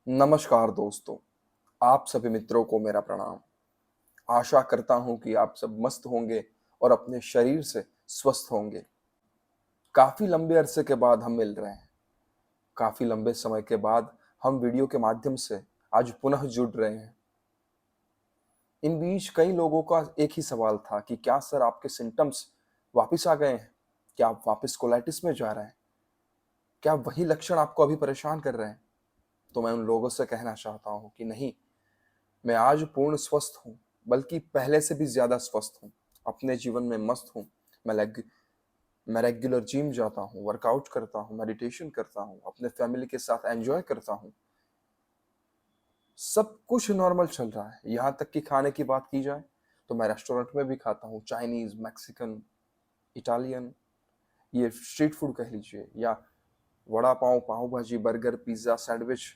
नमस्कार दोस्तों, आप सभी मित्रों को मेरा प्रणाम। आशा करता हूं कि आप सब मस्त होंगे और अपने शरीर से स्वस्थ होंगे। काफी लंबे अरसे के बाद हम मिल रहे हैं। काफी लंबे समय के बाद हम वीडियो के माध्यम से आज पुनः जुड़ रहे हैं। इन बीच कई लोगों का एक ही सवाल था कि क्या सर आपके सिम्टम्स वापिस आ गए हैं? क्या आप वापस कोलाइटिस में जा रहे हैं? क्या वही लक्षण आपको अभी परेशान कर रहे हैं? तो मैं उन लोगों से कहना चाहता हूं कि नहीं, मैं आज पूर्ण स्वस्थ हूँ, बल्कि पहले से भी ज़्यादा स्वस्थ हूँ। अपने जीवन में मस्त हूँ। मैं लेग मैं रेगुलर जिम जाता हूँ, वर्कआउट करता हूँ, मेडिटेशन करता हूँ, अपने फैमिली के साथ एन्जॉय करता हूँ। सब कुछ नॉर्मल चल रहा है। यहाँ तक कि खाने की बात की जाए, तो मैं रेस्टोरेंट में भी खाता हूँ, चाइनीज़, मैक्सिकन, इटालियन, ये स्ट्रीट फूड कह लीजिए, या वड़ा पाव, पाव भाजी, बर्गर, पिज़्ज़ा, सैंडविच,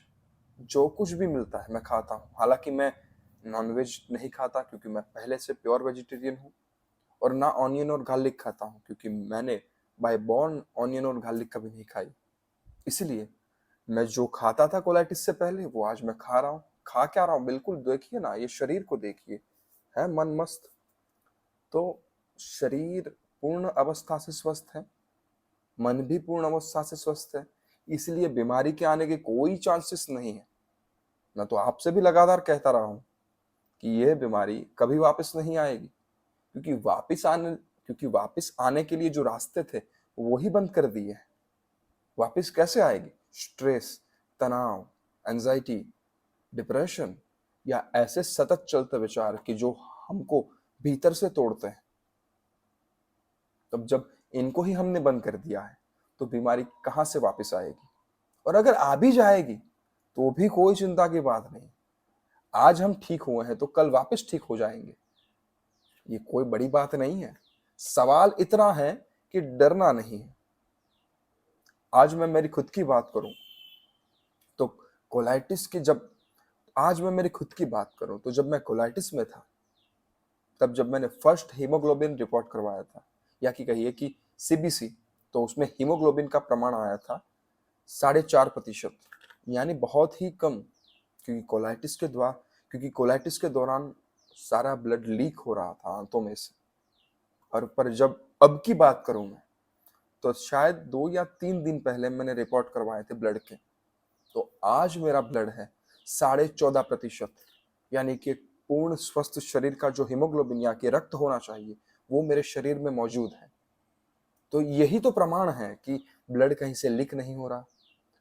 जो कुछ भी मिलता है मैं खाता हूँ। हालाँकि मैं नॉन-वेज नहीं खाता क्योंकि मैं पहले से प्योर वेजिटेरियन हूँ, और ना ऑनियन और गार्लिक खाता हूँ क्योंकि मैंने बाय बॉर्न ऑनियन और गार्लिक कभी नहीं खाई। इसलिए मैं जो खाता था कोलाइटिस से पहले, वो आज मैं खा रहा हूँ। खा क्या रहा हूँ? बिल्कुल देखिए ना, ये शरीर को देखिए, है मन मस्त। तो शरीर पूर्ण अवस्था से स्वस्थ है, मन भी पूर्ण अवस्था से स्वस्थ है, इसलिए बीमारी के आने के कोई चांसेस नहीं है। मैं तो आपसे भी लगातार कहता रहा हूँ कि ये बीमारी कभी वापस नहीं आएगी, क्योंकि वापस आने के लिए जो रास्ते थे वो ही बंद कर दिए हैं। वापस कैसे आएगी? स्ट्रेस, तनाव, एंजाइटी, डिप्रेशन, या ऐसे सतत चलते विचार कि जो हमको भीतर से तोड़ते हैं। तब जब इनको ही हमने बंद कर दिया है, तो बीमारी कहाँ से वापस आएगी? और अगर आ भी जाएगी तो भी कोई चिंता की बात नहीं। आज हम ठीक हुए हैं तो कल वापस ठीक हो जाएंगे। ये कोई बड़ी बात नहीं है। सवाल इतना है कि डरना नहीं है। आज मैं मेरी खुद की बात करूं तो कोलाइटिस की जब आज मैं मेरी खुद की बात करूं तो जब मैं कोलाइटिस में था, तब जब मैंने फर्स्ट हीमोग्लोबिन रिपोर्ट करवाया था, या कि कहिए कि सीबीसी, तो उसमें हीमोग्लोबिन का प्रमाण आया था 4.5%, यानी बहुत ही कम। क्योंकि कोलाइटिस के दौरान सारा ब्लड लीक हो रहा था आंतों में से। और पर जब अब की बात करूं मैं, तो शायद 2 या 3 दिन पहले मैंने रिपोर्ट करवाए थे ब्लड के। तो आज मेरा ब्लड है 14.5%, यानी कि पूर्ण स्वस्थ शरीर का जो हीमोग्लोबिन या कि रक्त होना चाहिए, वो मेरे शरीर में मौजूद है। तो यही तो प्रमाण है कि ब्लड कहीं से लीक नहीं हो रहा,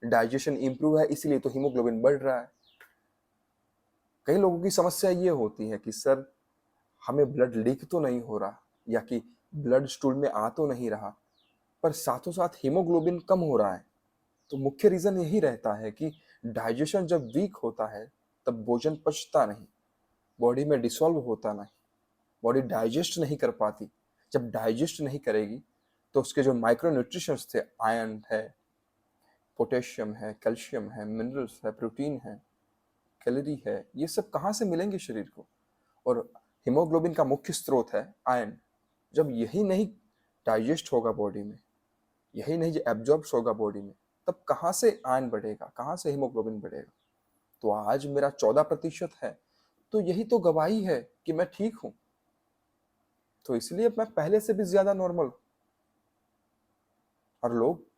डाइजेशन इंप्रूव है, इसलिए तो हीमोग्लोबिन बढ़ रहा है। कई लोगों की समस्या ये होती है कि सर, हमें ब्लड लीक तो नहीं हो रहा, या कि ब्लड स्टूल में आ तो नहीं रहा, पर साथों साथ हीमोग्लोबिन कम हो रहा है। तो मुख्य रीजन यही रहता है कि डाइजेशन जब वीक होता है, तब भोजन पचता नहीं, बॉडी में डिसॉल्व होता नहीं, बॉडी डाइजेस्ट नहीं कर पाती। जब डाइजेस्ट नहीं करेगी, तो उसके जो माइक्रो न्यूट्रिशंस थे, आयरन है, पोटेशियम है, कैल्शियम है, मिनरल्स है, प्रोटीन है, कैलोरी है, ये सब कहाँ से मिलेंगे शरीर को? और हीमोग्लोबिन का मुख्य स्रोत है आयरन। जब यही नहीं डाइजेस्ट होगा बॉडी में, यही नहीं जो एब्जॉर्ब्स होगा बॉडी में, तब कहाँ से आयरन बढ़ेगा, कहाँ से हीमोग्लोबिन बढ़ेगा? तो आज मेरा 14% है, तो यही तो गवाही है कि मैं ठीक हूं। तो इसलिए मैं पहले से भी ज्यादा नॉर्मल हूं। और लोग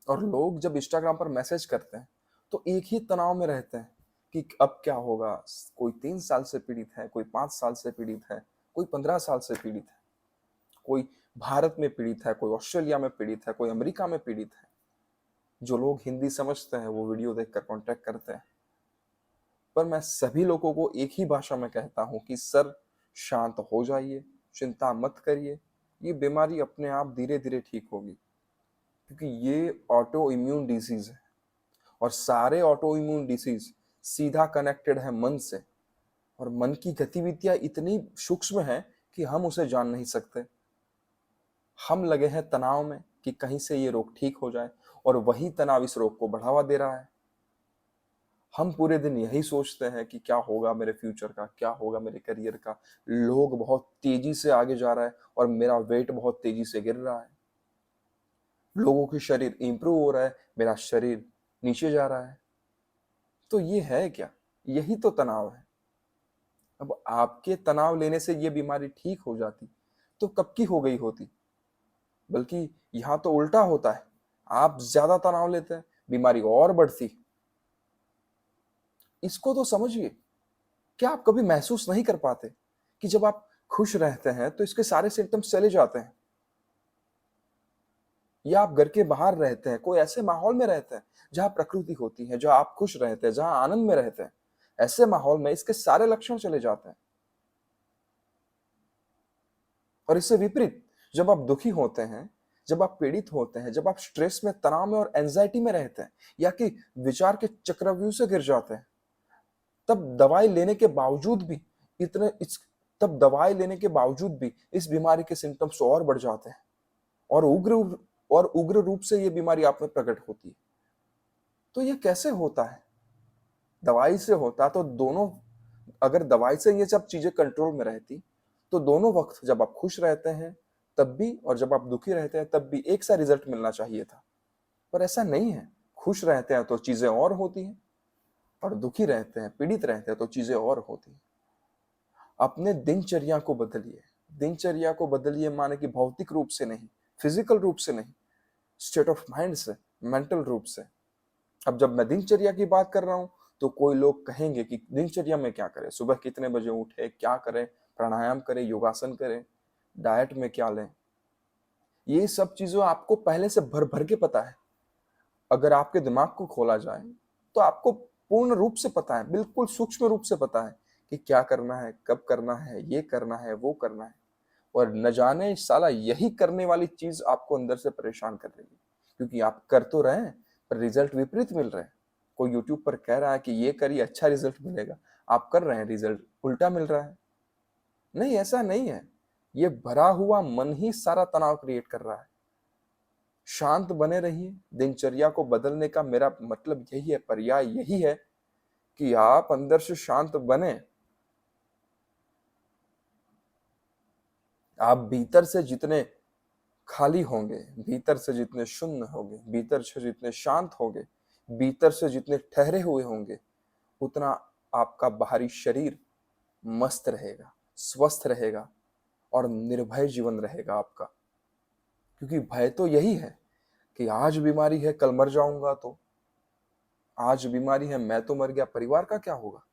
और लोग जब इंस्टाग्राम पर मैसेज करते हैं, तो एक ही तनाव में रहते हैं कि अब क्या होगा। कोई 3 साल से पीड़ित है, कोई 5 साल से पीड़ित है, कोई 15 साल से पीड़ित है, कोई भारत में पीड़ित है, कोई ऑस्ट्रेलिया में पीड़ित है, कोई अमेरिका में पीड़ित है। जो लोग हिंदी समझते हैं वो वीडियो देखकर कांटेक्ट करते हैं, पर मैं सभी लोगों को एक ही भाषा में कहता हूँ कि सर, शांत हो जाइए, चिंता मत करिए, ये बीमारी अपने आप धीरे धीरे ठीक होगी। क्योंकि ये ऑटो इम्यून डिजीज है, और सारे ऑटो इम्यून डिसीज सीधा कनेक्टेड है मन से। और मन की गतिविधियां इतनी सूक्ष्म है कि हम उसे जान नहीं सकते। हम लगे हैं तनाव में कि कहीं से ये रोग ठीक हो जाए, और वही तनाव इस रोग को बढ़ावा दे रहा है। हम पूरे दिन यही सोचते हैं कि क्या होगा मेरे फ्यूचर का, क्या होगा मेरे करियर का। लोग बहुत तेजी से आगे जा रहा है और मेरा वेट बहुत तेजी से गिर रहा है। लोगों के शरीर इंप्रूव हो रहा है, मेरा शरीर नीचे जा रहा है। तो ये है क्या? यही तो तनाव है। अब आपके तनाव लेने से ये बीमारी ठीक हो जाती तो कब की हो गई होती। बल्कि यहाँ तो उल्टा होता है, आप ज्यादा तनाव लेते हैं, बीमारी और बढ़ती। इसको तो समझिए। क्या आप कभी महसूस नहीं कर पाते कि जब आप खुश रहते हैं तो इसके सारे सिम्टम्स चले जाते हैं? या आप घर के बाहर रहते हैं, कोई ऐसे माहौल में रहते हैं जहां प्रकृति होती है, जहां आप खुश रहते हैं, जहां आनंद में रहते हैं, ऐसे माहौल में इसके सारे लक्षण चले जाते हैं। और इससे विपरीत जब आप दुखी होते हैं, जब आप पीड़ित होते हैं, जब आप स्ट्रेस में, तनाव में और एंजाइटी में रहते हैं, या कि विचार के चक्रव्यूह से गिर जाते हैं, तब दवाई लेने के बावजूद भी इतने इस तब दवाई लेने के बावजूद भी इस बीमारी के सिम्टम्स और बढ़ जाते हैं और उग्र रूप से ये बीमारी आप में प्रकट होती है। तो ये कैसे होता है? दवाई से होता तो दोनों, अगर दवाई से ये सब चीजें कंट्रोल में रहती तो दोनों वक्त, जब आप खुश रहते हैं तब भी और जब आप दुखी रहते हैं तब भी एक सा रिजल्ट मिलना चाहिए था। पर ऐसा नहीं है। खुश रहते हैं तो चीजें और होती हैं, और दुखी रहते हैं, पीड़ित रहते हैं तो चीजें और होती हैं। अपने दिनचर्या को बदलिए। दिनचर्या को बदलिए माने कि भौतिक रूप से नहीं, फिजिकल रूप से नहीं, स्टेट ऑफ माइंड से, मेंटल रूप से। अब जब मैं दिनचर्या की बात कर रहा हूं तो कोई लोग कहेंगे कि दिनचर्या में क्या करें, सुबह कितने बजे उठे, क्या करें, प्राणायाम करें, योगासन करें, डाइट में क्या लें। ये सब चीजों आपको पहले से भर भर के पता है। अगर आपके दिमाग को खोला जाए तो आपको पूर्ण रूप से पता है, बिल्कुल सूक्ष्म रूप से पता है कि क्या करना है, कब करना है, ये करना है, वो करना है। और न जाने साला यही करने वाली चीज आपको अंदर से परेशान कर रही है, क्योंकि आप कर तो रहे हैं पर रिजल्ट विपरीत मिल रहे हैं। कोई यूट्यूब पर कह रहा है कि ये करिए अच्छा रिजल्ट मिलेगा, आप कर रहे हैं, रिजल्ट उल्टा मिल रहा है। नहीं, ऐसा नहीं है। ये भरा हुआ मन ही सारा तनाव क्रिएट कर रहा है। शांत बने रहिए। दिनचर्या को बदलने का मेरा मतलब यही है, पर्याय यही है कि आप अंदर से शांत बने। आप भीतर से जितने खाली होंगे, भीतर से जितने शून्य होंगे, भीतर से जितने शांत होंगे, भीतर से जितने ठहरे हुए होंगे, उतना आपका बाहरी शरीर मस्त रहेगा, स्वस्थ रहेगा और निर्भय जीवन रहेगा आपका। क्योंकि भय तो यही है कि आज बीमारी है, कल मर जाऊंगा तो, आज बीमारी है, मैं तो मर गया, परिवार का क्या होगा,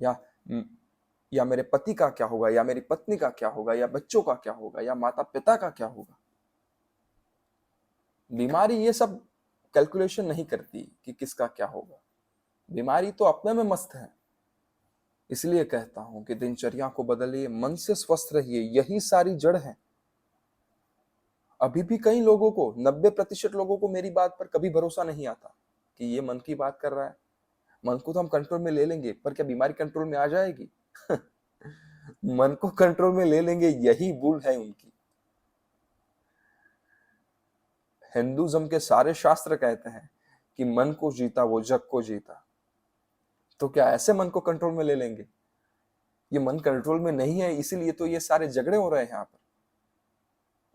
या या मेरे पति का क्या होगा, या मेरी पत्नी का क्या होगा, या बच्चों का क्या होगा, या माता पिता का क्या होगा। बीमारी ये सब कैलकुलेशन नहीं करती कि किसका क्या होगा। बीमारी तो अपने में मस्त है। इसलिए कहता हूं कि दिनचर्या को बदलिए, मन से स्वस्थ रहिए, यही सारी जड़ है। अभी भी कई लोगों को, 90% लोगों को मेरी बात पर कभी भरोसा नहीं आता कि ये मन की बात कर रहा है। मन को तो हम कंट्रोल में ले लेंगे, पर क्या बीमारी कंट्रोल में आ जाएगी? मन को कंट्रोल में ले लेंगे, यही भूल है उनकी। हिंदुज्म के सारे शास्त्र कहते हैं कि मन को जीता वो जग को जीता। तो क्या ऐसे मन को कंट्रोल में ले लेंगे? ये मन कंट्रोल में नहीं है, इसीलिए तो ये सारे झगड़े हो रहे हैं यहाँ पर।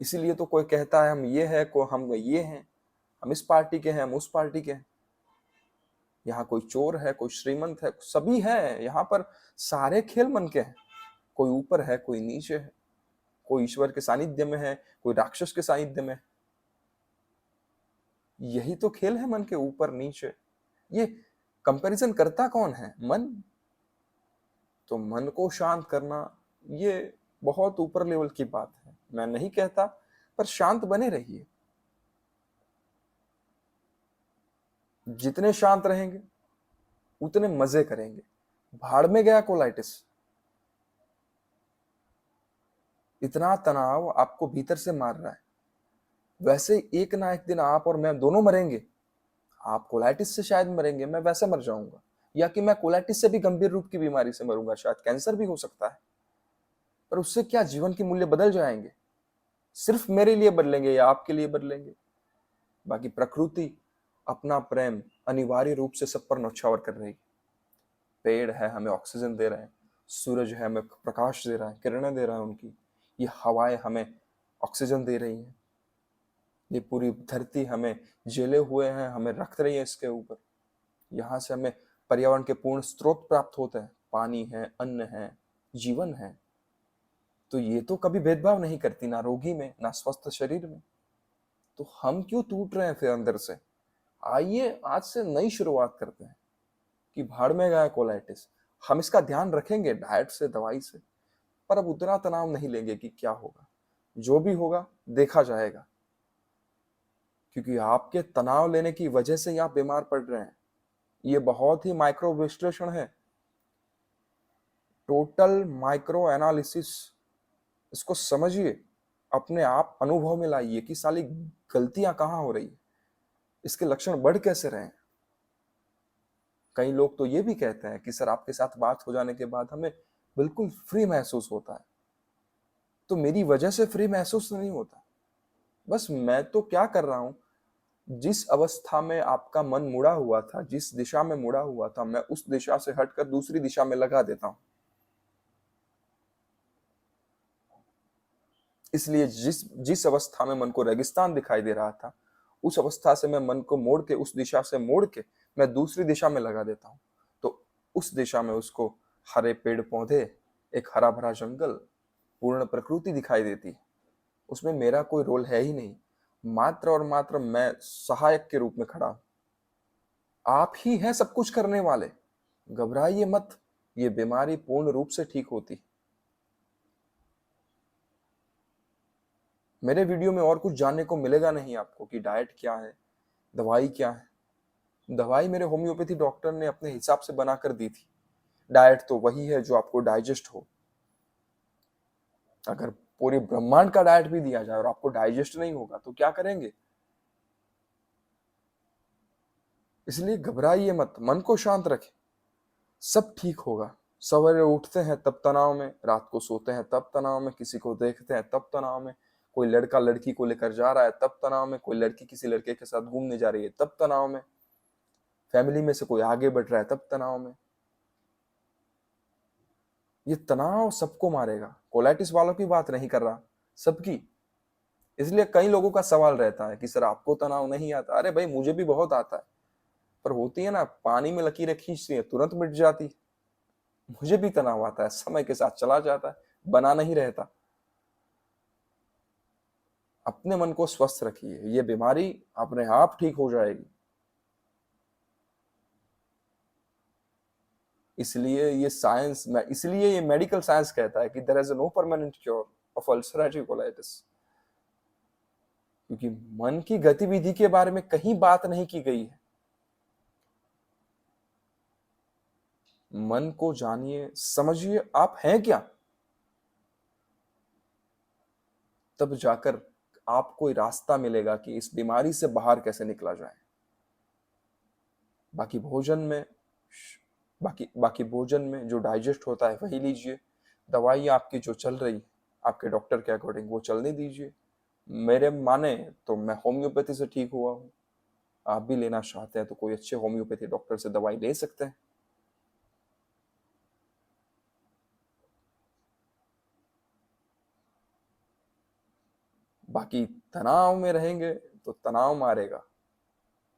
इसीलिए तो कोई कहता है हम ये है, को हम ये हैं, हम इस पार्टी के हैं, हम उस पार्टी के हैं। यहाँ कोई चोर है, कोई श्रीमंत है, सभी है यहाँ पर। सारे खेल मन के हैं। कोई ऊपर है, कोई नीचे है, कोई ईश्वर के सानिध्य में है, कोई राक्षस के सानिध्य में। यही तो खेल है मन के, ऊपर नीचे। ये कंपैरिजन करता कौन है? मन। तो मन को शांत करना ये बहुत ऊपर लेवल की बात है, मैं नहीं कहता, पर शांत बने रहिए। जितने शांत रहेंगे उतने मजे करेंगे। भाड़ में गया कोलाइटिस। इतना तनाव आपको भीतर से मार रहा है। वैसे एक ना एक दिन आप और मैं दोनों मरेंगे। आप कोलाइटिस से शायद मरेंगे, मैं वैसे मर जाऊंगा, या कि मैं कोलाइटिस से भी गंभीर रूप की बीमारी से मरूंगा, शायद कैंसर भी हो सकता है। पर उससे क्या जीवन के मूल्य बदल जाएंगे? सिर्फ मेरे लिए बदलेंगे या आपके लिए बदलेंगे? बाकी प्रकृति अपना प्रेम अनिवार्य रूप से सब पर न्यौछावर कर रही है। पेड़ है, हमें ऑक्सीजन दे रहे हैं। सूरज है, हमें प्रकाश दे रहा है, किरणें दे रहा है उनकी। ये हवाएं हमें ऑक्सीजन दे रही हैं। ये पूरी धरती हमें जेले हुए हैं, हमें रख रही है इसके ऊपर। यहाँ से हमें पर्यावरण के पूर्ण स्रोत प्राप्त होते हैं, पानी है, अन्न है, जीवन है। तो ये तो कभी भेदभाव नहीं करती, ना रोगी में ना स्वस्थ शरीर में। तो हम क्यों टूट रहे हैं फिर अंदर से? आइए आज से नई शुरुआत करते हैं कि भाड़ में गया कोलाइटिस। हम इसका ध्यान रखेंगे डाइट से, दवाई से, पर अब उतना तनाव नहीं लेंगे कि क्या होगा। जो भी होगा देखा जाएगा, क्योंकि आपके तनाव लेने की वजह से ही आप बीमार पड़ रहे हैं। ये बहुत ही माइक्रो विश्लेषण है, टोटल माइक्रो एनालिसिस। इसको समझिए, अपने आप अनुभव में लाइए कि साली गलतियां कहाँ हो रही है, इसके लक्षण बढ़ कैसे रहे हैं। कई लोग तो ये भी कहते हैं कि सर आपके साथ बात हो जाने के बाद हमें बिल्कुल फ्री महसूस होता है। तो मेरी वजह से फ्री महसूस नहीं होता, बस मैं तो क्या कर रहा हूं, जिस अवस्था में आपका मन मुड़ा हुआ था, जिस दिशा में मुड़ा हुआ था, मैं उस दिशा से हटकर दूसरी दिशा में लगा देता हूं। इसलिए जिस जिस अवस्था में मन को रेगिस्तान दिखाई दे रहा था, उस अवस्था से मैं मन को मोड़ के, उस दिशा से मोड़ के मैं दूसरी दिशा में लगा देता हूं। तो उस दिशा में उसको हरे पेड़ पौधे, एक हरा भरा जंगल, पूर्ण प्रकृति दिखाई देती है। उसमें मेरा कोई रोल है ही नहीं, मात्र और मात्र मैं सहायक के रूप में खड़ा हूं। आप ही हैं सब कुछ करने वाले। घबराइए मत, ये बीमारी पूर्ण रूप से ठीक होती। मेरे वीडियो में और कुछ जानने को मिलेगा नहीं आपको कि डाइट क्या है, दवाई क्या है। दवाई मेरे होम्योपैथी डॉक्टर ने अपने हिसाब से बनाकर दी थी। डाइट तो वही है जो आपको डाइजेस्ट हो। अगर पूरे ब्रह्मांड का डाइट भी दिया जाए और आपको डाइजेस्ट नहीं होगा तो क्या करेंगे? इसलिए घबराइए मत, मन को शांत रखें, सब ठीक होगा। सवेरे उठते हैं तब तनाव में, रात को सोते हैं तब तनाव में, किसी को देखते हैं तब तनाव में, कोई लड़का लड़की को लेकर जा रहा है तब तनाव में, कोई लड़की किसी लड़के के साथ घूमने जा रही है तब तनाव में, फैमिली में से कोई आगे बढ़ रहा है तब तनाव में। ये तनाव सबको मारेगा, कोलाइटिस वालों की बात नहीं कर रहा, सबकी। इसलिए कई लोगों का सवाल रहता है कि सर आपको तनाव नहीं आता। अरे भाई मुझे भी बहुत आता है, पर होती है ना, पानी में लकीरें खींचती है तुरंत मिट जाती। मुझे भी तनाव आता है, समय के साथ चला जाता है, बना नहीं रहता। अपने मन को स्वस्थ रखिए, ये बीमारी अपने आप ठीक हो जाएगी। इसलिए ये मेडिकल साइंस कहता है कि there is no permanent cure of ulcerative colitis, क्योंकि मन की गतिविधि के बारे में कहीं बात नहीं की गई है। मन को जानिए, समझिए आप हैं क्या, तब जाकर आपको रास्ता मिलेगा कि इस बीमारी से बाहर कैसे निकला जाए। बाकी भोजन में बाकी भोजन में जो डाइजेस्ट होता है वही लीजिए। दवाई आपकी जो चल रही आपके डॉक्टर के अकॉर्डिंग वो चलने दीजिए। मेरे माने तो मैं होम्योपैथी से ठीक हुआ हूँ। आप भी लेना चाहते हैं तो कोई अच्छे होम्योपैथी डॉक्टर से दवाई ले सकते हैं। बाकी तनाव में रहेंगे तो तनाव मारेगा।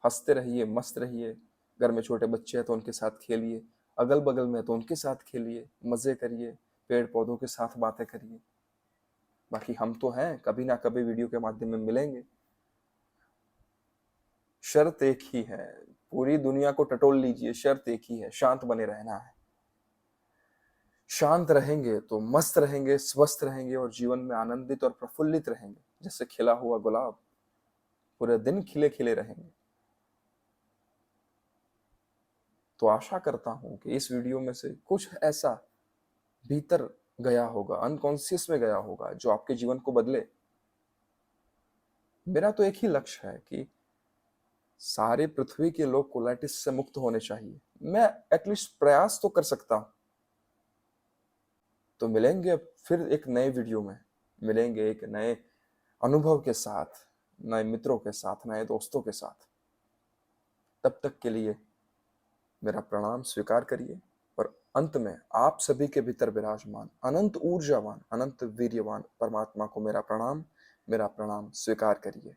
हंसते रहिए, मस्त रहिए। घर में छोटे बच्चे हैं तो उनके साथ खेलिए, अगल बगल में तो उनके साथ खेलिए, मजे करिए, पेड़ पौधों के साथ बातें करिए। बाकी हम तो हैं, कभी ना कभी वीडियो के माध्यम में मिलेंगे। शर्त एक ही है, पूरी दुनिया को टटोल लीजिए, शर्त एक ही है, शांत बने रहना है। शांत रहेंगे तो मस्त रहेंगे, स्वस्थ रहेंगे और जीवन में आनंदित और प्रफुल्लित रहेंगे, जैसे खिला हुआ गुलाब, पूरे दिन खिले खिले रहेंगे। तो आशा करता हूं कि इस वीडियो में से कुछ ऐसा भीतर गया होगा, अनकॉन्शियस में गया होगा, जो आपके जीवन को बदले। मेरा तो एक ही लक्ष्य है कि सारे पृथ्वी के लोग कोलाइटिस से मुक्त होने चाहिए। मैं एटलीस्ट प्रयास तो कर सकता हूं। तो मिलेंगे फिर एक नए वीडियो में, मिलेंगे एक नए अनुभव के साथ, नए मित्रों के साथ, नए दोस्तों के साथ। तब तक के लिए मेरा प्रणाम स्वीकार करिए। और अंत में आप सभी के भीतर विराजमान अनंत ऊर्जावान, अनंत वीर्यवान परमात्मा को मेरा प्रणाम स्वीकार करिए।